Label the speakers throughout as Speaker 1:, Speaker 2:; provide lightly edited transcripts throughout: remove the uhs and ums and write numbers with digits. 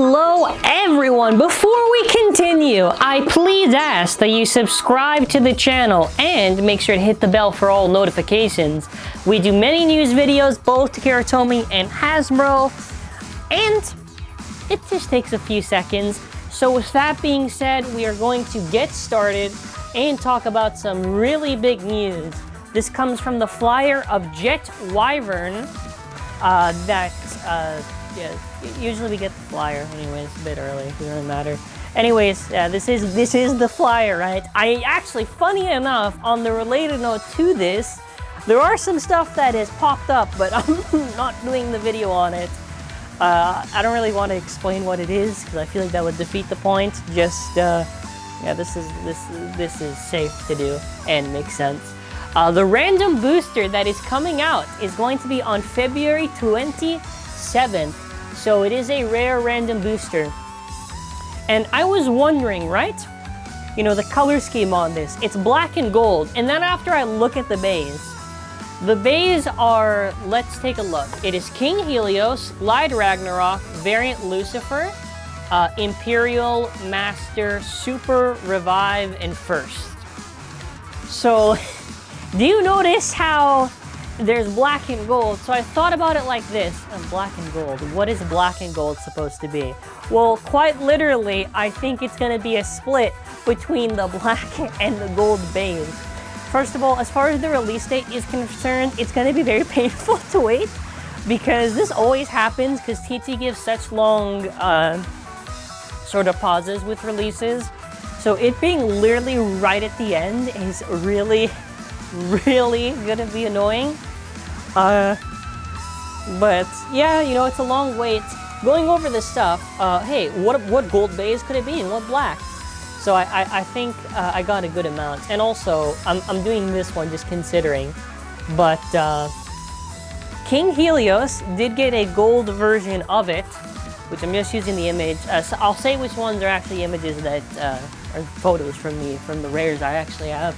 Speaker 1: Hello everyone! Before we continue, I please ask that you subscribe to the channel and make sure to hit the bell for all notifications. We do many news videos, both TAKARA, TOMY, and HASBRO, and it just takes a few seconds. So with that being said, we are going to get started and talk about some really big news. This comes from the flyer of Jet Wyvern. Yeah, usually we get the flyer anyways, a bit early, it doesn't matter. Anyways, this is the flyer, right? I actually, funny enough, on the related note to this, there are some stuff that has popped up, but I'm not doing the video on it. I don't really want to explain what it is, because I feel like that would defeat the point. Just, yeah, this is safe to do and makes sense. The random booster that is coming out is going to be on February 27th. So it is a rare random booster. And I was wondering, right? You know, the color scheme on this. It's black and gold. And then after I look at the BEYS are, let's take a look. It is King Helios, Glide Ragnaruk, Variant Lucifer, Imperial, Master, Super, Revive, and First. So, do you notice how there's black and gold? So I thought about it like this. Black and gold. What is black and gold supposed to be? Well, quite literally, I think it's going to be a split between the black and the gold BEYS. First of all, as far as the release date is concerned, it's going to be very painful to wait, because this always happens because TT gives such long sort of pauses with releases. So it being literally right at the end is really gonna be annoying. But yeah, you know, it's a long wait. Going over this stuff, hey, what gold BEYS could it be and what black? So I think I got a good amount. And also, I'm doing this one just considering. But King Helios did get a gold version of it, which I'm just using the image. So I'll say which ones are actually images that are photos from the rares I actually have.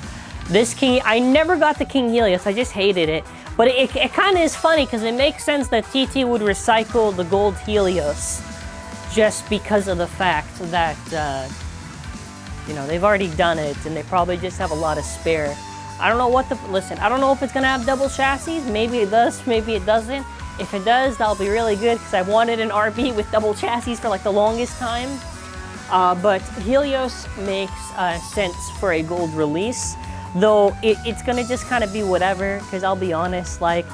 Speaker 1: This King, I never got the King Helios, I just hated it. But it kind of is funny because it makes sense that TT would recycle the gold Helios just because of the fact that, you know, they've already done it and they probably just have a lot of spare. I don't know what listen, I don't know if it's gonna have double chassis. Maybe it does, maybe it doesn't. If it does, that'll be really good because I've wanted an RB with double chassis for like the longest time. But Helios makes sense for a gold release. Though it's gonna just kind of be whatever, because I'll be honest, like,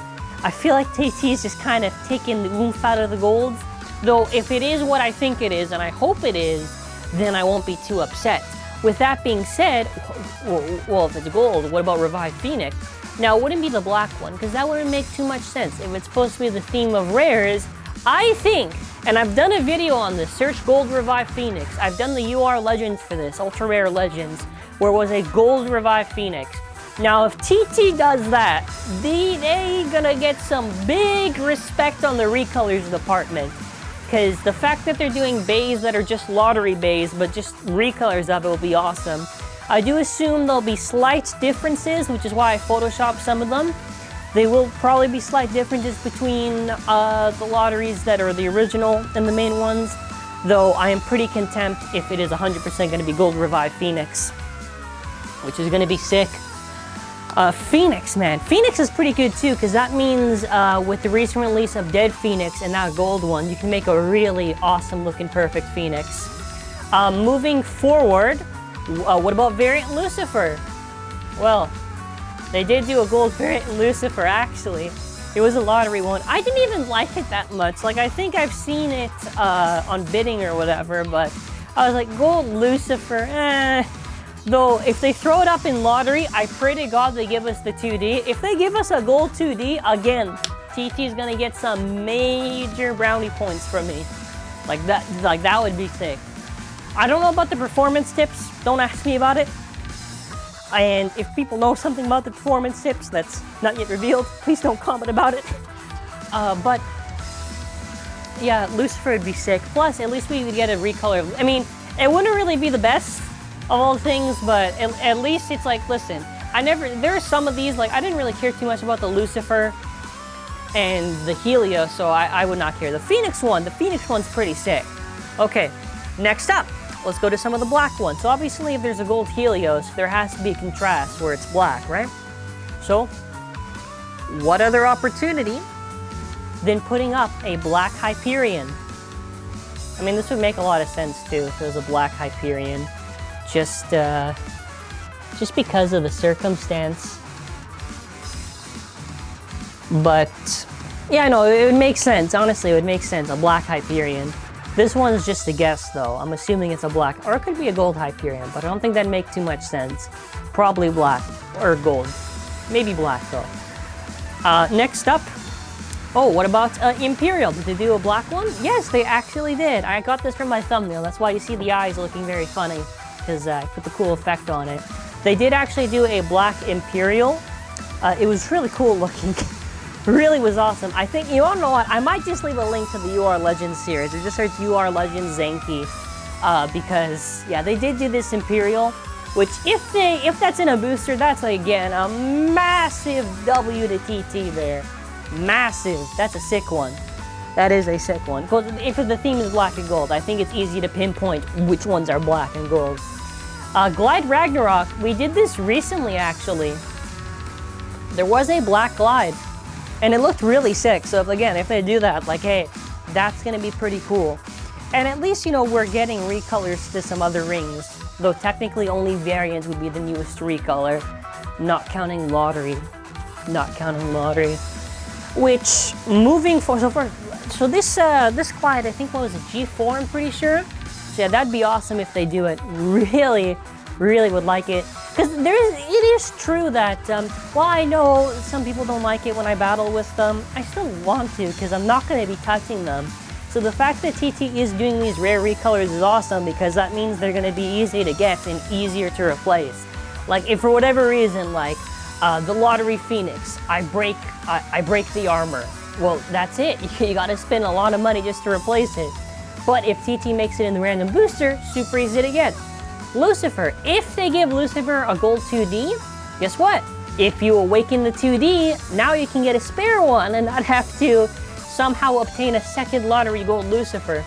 Speaker 1: I feel like TT's just kind of taking the oomph out of the gold. Though if it is what I think it is, and I hope it is, then I won't be too upset. With that being said, well, if it's gold, what about Revive Phoenix? Now, it wouldn't be the black one, because that wouldn't make too much sense. If it's supposed to be the theme of rares, I think, and I've done a video on this, search Gold Revive Phoenix. I've done the UR Legends for this, Ultra Rare Legends, where it was a Gold Revive Phoenix. Now, if TT does that, they're gonna get some big respect on the recolors department. Because the fact that they're doing BEYS that are just lottery BEYS, but just recolors of it will be awesome. I do assume there'll be slight differences, which is why I photoshopped some of them. They will probably be slight differences between the lotteries that are the original and the main ones. Though I am pretty content if it is 100% gonna be Gold Revive Phoenix, which is gonna be sick. Phoenix, man. Phoenix is pretty good too, because that means with the recent release of Dead Phoenix and that gold one, you can make a really awesome looking perfect Phoenix. Moving forward, what about Variant Lucifer? Well, they did do a gold Variant Lucifer actually. It was a lottery one. I didn't even like it that much. Like, I think I've seen it on bidding or whatever, but I was like, gold Lucifer, eh. Though, if they throw it up in lottery, I pray to God they give us the 2D. If they give us a gold 2D, again, TT's gonna get some major brownie points from me. Like that would be sick. I don't know about the performance tips. Don't ask me about it. And if people know something about the performance tips that's not yet revealed, please don't comment about it. But yeah, Lucifer would be sick. Plus, at least we would get a recolor. I mean, it wouldn't really be the best of all things, but at least it's like, listen, there are some of these, like, I didn't really care too much about the Lucifer and the Helios, so I would not care. The Phoenix one's pretty sick. Okay, next up, let's go to some of the black ones. So obviously if there's a gold Helios, there has to be a contrast where it's black, right? So, what other opportunity than putting up a black Hyperion? I mean, this would make a lot of sense too if it was a black Hyperion. Just because of the circumstance. But, yeah, no, it would make sense. Honestly, it would make sense, a black Hyperion. This one's just a guess, though. I'm assuming it's a black, or it could be a gold Hyperion, but I don't think that'd make too much sense. Probably black, or gold. Maybe black, though. Next up, oh, what about Imperial? Did they do a black one? Yes, they actually did. I got this from my thumbnail. That's why you see the eyes looking very funny, because I put the cool effect on it. They did actually do a black Imperial. It was really cool looking. Really was awesome. I think, you all know what, I might just leave a link to the UR Legends series, or just search UR Legends ZANKYE, because, yeah, they did do this Imperial, which if that's in a booster, that's, again, a massive W to TT there. Massive. That's a sick one. That is a sick one. Because if the theme is black and gold, I think it's easy to pinpoint which ones are black and gold. Glide Ragnarok, we did this recently, actually. There was a black glide. And it looked really sick, so if they do that, like, hey, that's gonna be pretty cool. And at least, you know, we're getting recolors to some other rings, though technically only variants would be the newest recolor, not counting lottery. Not counting lottery. Which, moving forward, so this Clyde, I think what was it, G4, I'm pretty sure? So yeah, that'd be awesome if they do it. Really, really would like it. Because it is true that, while I know some people don't like it when I battle with them, I still want to because I'm not going to be touching them. So the fact that TT is doing these rare recolors is awesome because that means they're going to be easy to get and easier to replace. Like if for whatever reason, like the Lottery Phoenix, I break the armor. Well, that's it. You got to spend a lot of money just to replace it. But if TT makes it in the random booster, super easy to get. Lucifer, if they give Lucifer a gold 2D, guess what? If you awaken the 2D, now you can get a spare one and not have to somehow obtain a second lottery gold Lucifer.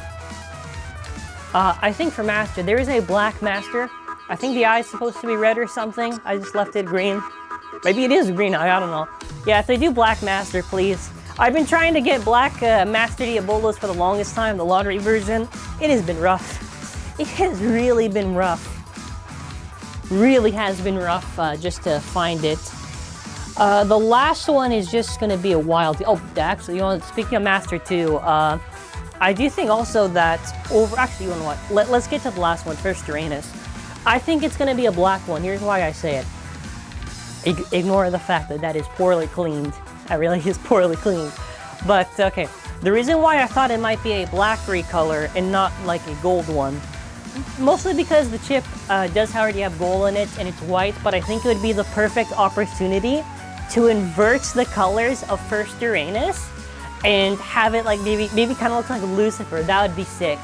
Speaker 1: I think for Master, there is a black Master. I think the eye is supposed to be red or something. I just left it green. Maybe it is green eye, I don't know. Yeah, if they do black Master, please. I've been trying to get black Master Diabolos for the longest time, the lottery version. It has been rough. It has really been rough. Really has been rough just to find it. The last one is just going to be a wild... Oh, actually, you know, speaking of Master 2, I do think also that Actually, you know what? Let's get to the last one, First Uranus. I think it's going to be a black one. Here's why I say it. Ignore the fact that that is poorly cleaned. That really is poorly cleaned. But, okay. The reason why I thought it might be a black recolor and not like a gold one, mostly because the chip does already have gold in it and it's white, but I think it would be the perfect opportunity to invert the colors of First Uranus and have it like maybe kind of look like Lucifer. That would be sick.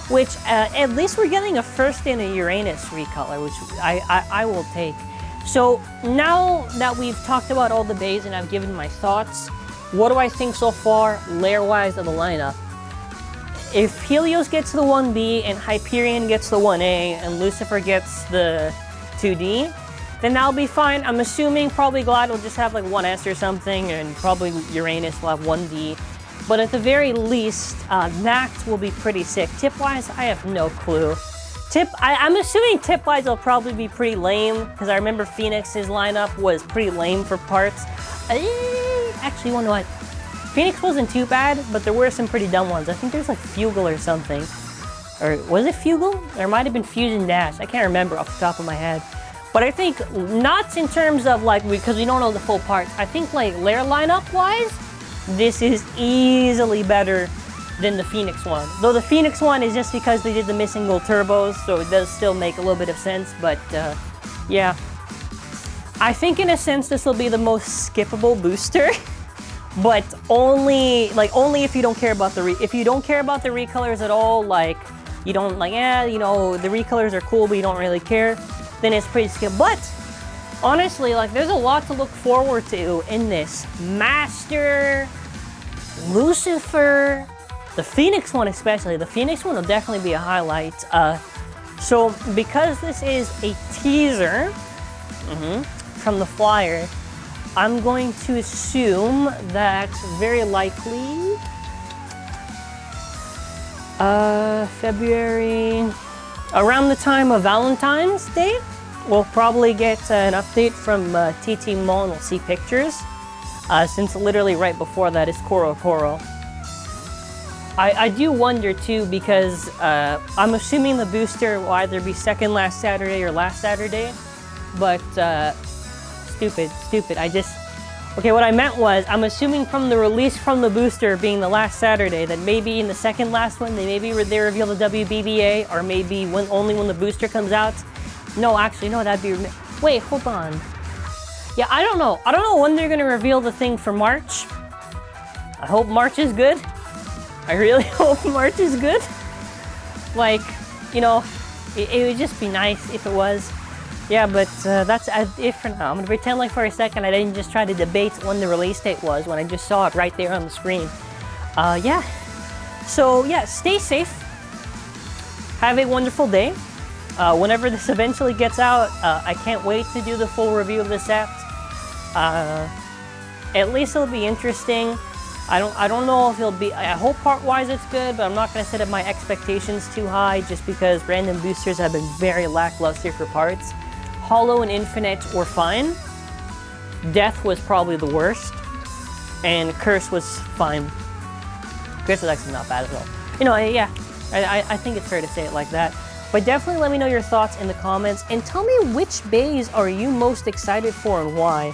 Speaker 1: Which at least we're getting a First and a Uranus recolor, which I will take. So now that we've talked about all the bays and I've given my thoughts, what do I think so far layer-wise of the lineup? If Helios gets the 1B and Hyperion gets the 1A and Lucifer gets the 2D, then that'll be fine. I'm assuming probably Glide will just have like 1S or something and probably Uranus will have 1D. But at the very least, Nact will be pretty sick. Tip-wise, I have no clue. I'm assuming tip-wise will probably be pretty lame because I remember Phoenix's lineup was pretty lame for parts. Actually, you know what? Phoenix wasn't too bad, but there were some pretty dumb ones. I think there's like Fugal or something. Or was it Fugal? Or it might have been Fusion Dash. I can't remember off the top of my head. But I think not in terms of like, because we don't know the full parts. I think like layer lineup wise, this is easily better than the Phoenix one. Though the Phoenix one is just because they did the missing gold turbos, so it does still make a little bit of sense, but yeah. I think in a sense this will be the most skippable booster. But only if you don't care about the recolors at all, like you don't like, you know, the recolors are cool but you don't really care, then it's pretty skip. But honestly, like there's a lot to look forward to in this. Master, Lucifer, the Phoenix one especially, the Phoenix one will definitely be a highlight. So because this is a teaser from the flyer, I'm going to assume that very likely February, around the time of Valentine's Day, we'll probably get an update from TT Mall and we'll see pictures, since literally right before that is Koro Koro. I do wonder too, because I'm assuming the booster will either be second last Saturday or last Saturday, but stupid. Okay, what I meant was, I'm assuming from the release from the booster being the last Saturday, that maybe in the second last one, they reveal the WBBA, or maybe only when the booster comes out. No, actually, no, that'd be... Wait, hold on. Yeah, I don't know. I don't know when they're gonna reveal the thing for March. I hope March is good. I really hope March is good. Like, you know, it would just be nice if it was. Yeah, but that's it for now. I'm gonna pretend like for a second I didn't just try to debate when the release date was, when I just saw it right there on the screen. Yeah. So yeah, stay safe. Have a wonderful day. Whenever this eventually gets out, I can't wait to do the full review of the set. At least it'll be interesting. I don't know if it'll be, I hope part-wise it's good, but I'm not gonna set up my expectations too high just because random boosters have been very lackluster for parts. Hollow and Infinite were fine. Death was probably the worst. And Curse was fine. Curse was actually not bad at all. You know, yeah, I think it's fair to say it like that. But definitely let me know your thoughts in the comments and tell me which BEYS are you most excited for and why.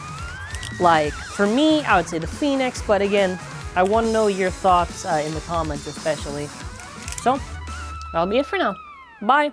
Speaker 1: Like, for me, I would say the Phoenix, but again, I want to know your thoughts in the comments especially. So, that'll be it for now. Bye!